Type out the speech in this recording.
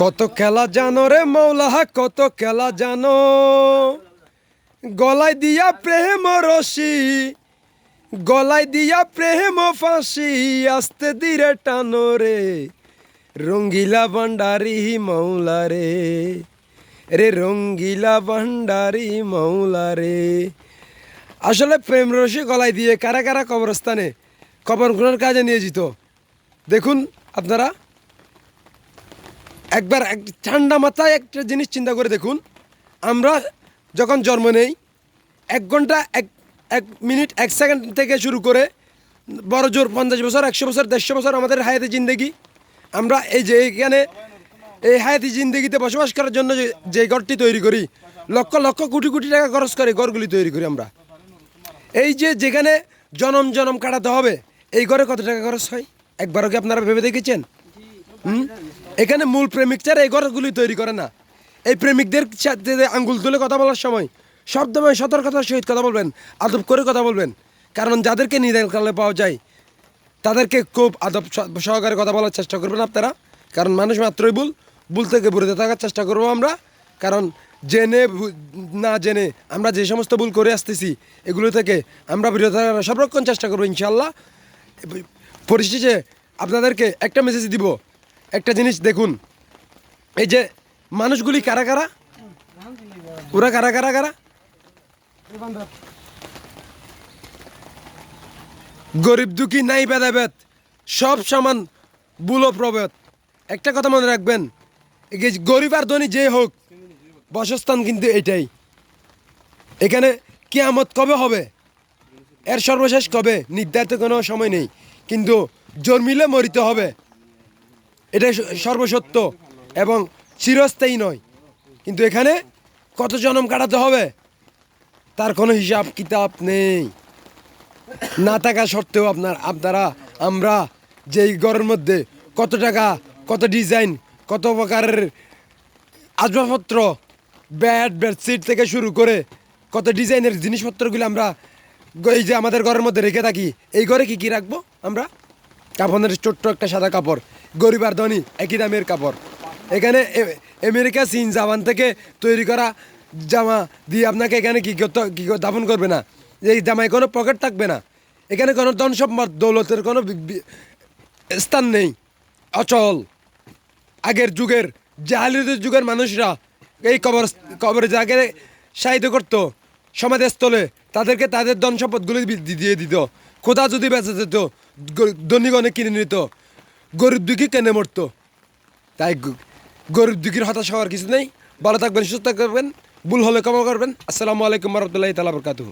কত খেলা জানো রে মৌলা, কত খেলা জানো, গলায় দিয়া প্রেম রশি, গলায় দিয়া প্রেম ফাঁসি, আস্তে ধীরে টানো রে রঙ্গিলা ভান্ডারি মৌলা রে, রে রঙ্গিলা ভান্ডারি মৌলা রে। আসলে প্রেম রশি গলায় দিয়ে কারা কারা কবরস্থানে কবর খোঁড়ার কাজে নিয়ে যেত দেখুন আপনারা। একবার ঠান্ডা মাথায় একটা জিনিস চিন্তা করে দেখুন, আমরা যখন জন্ম নেই 1 ঘন্টা 1 মিনিট 1 সেকেন্ড থেকে শুরু করে বড় জোর 50 বছর 100 বছর 150 বছর আমাদের হায়াতি জিন্দেগি। আমরা এই যে এখানে এই হায়াতি জিন্দেগিতে বসবাস করার জন্য যে ঘরটি তৈরি করি, লক্ষ লক্ষ কোটি কোটি টাকা খরচ করে ঘরগুলি তৈরি করি আমরা। এই যে যেখানে জনম জনম কাটাতে হবে, এই ঘরে কত টাকা খরচ হয় একবারও কি আপনারা ভেবে দেখেছেন? এখানে মূল প্রেমিক ছাড়া এই ঘরগুলি তৈরি করে না। এই প্রেমিকদের সাথে আঙ্গুল তুলে কথা বলার সময় সবসময় সতর্কতার সহিত কথা বলবেন, আদব করে কথা বলবেন। কারণ যাদেরকে নিদান কালে পাওয়া যায় তাদেরকে খুব আদব সহকারে কথা বলার চেষ্টা করবেন আপনারা। কারণ মানুষ মাত্রই ভুল থেকে বিরত থাকার চেষ্টা করবো আমরা। কারণ জেনে না জেনে আমরা যে সমস্ত ভুল করে আসতেছি এগুলো থেকে আমরা বিরত থাকার সব রকম চেষ্টা করবো ইনশাল্লাহ। পরিশেষে আপনাদেরকে একটা মেসেজ দিব, একটা জিনিস দেখুন, এই যে মানুষগুলি কারা কারা, ওরা কারা কারা কারা, গরিব দুঃখী নাই ভেদাভেদ, সব সমান বুলো প্রভেদ। একটা কথা মনে রাখবেন, গরিব আর ধনী যে হোক বাসস্থান কিন্তু এটাই। এখানে কিয়ামত কবে হবে এর সর্বশেষ কবে নির্ধারিত কোনো সময় নেই, কিন্তু জন্মিলে মরিতে হবে, এটাই সর্বসত্য এবং চিরস্থায়ী নয়। কিন্তু এখানে কত জনম কাটাতে হবে তার কোনো হিসাব কিতাব নেই। না থাকা সত্ত্বেও আমরা যেই ঘরের মধ্যে কত টাকা, কত ডিজাইন, কত প্রকারের আসবাবপত্র, বেডশিট থেকে শুরু করে কত ডিজাইনের জিনিসপত্রগুলো আমরা এই যে আমাদের ঘরের মধ্যে রেখে থাকি। এই ঘরে কি কি রাখবো আমরা? কাপড়ের ছোট্ট একটা সাদা কাপড়, গরিব আর ধনী একই দামের কাপড়। এখানে আমেরিকা, চীন, জাপান থেকে তৈরি করা জামা দিয়ে আপনাকে এখানে কি দাফন করবে না। এই জামায় কোনো পকেট থাকবে না। এখানে কোনো ধন সম্পদ দৌলতের কোনো স্থান নেই, অচল। আগের যুগের জাহালিয়াতের যুগের মানুষরা এই কবরে যাকে সাহিত্য করতো সমাধিস্থলে, তাদেরকে তাদের ধন সম্পদগুলি দিয়ে দিত। খোদা যদি বেঁচে যেত ধনীগণে কিনে নিত, গরিব দুঃখী কেনে মরতো। তাই গরিব দুঃখীর হতাশা হওয়ার কিছু নেই। ভালো থাকবেন, সুস্থ থাকবেন, ভুল হলে ক্ষমা করবেন। আসসালামু আলাইকুম রহমতুল্লাহি তাআলা বারাকাতুহু।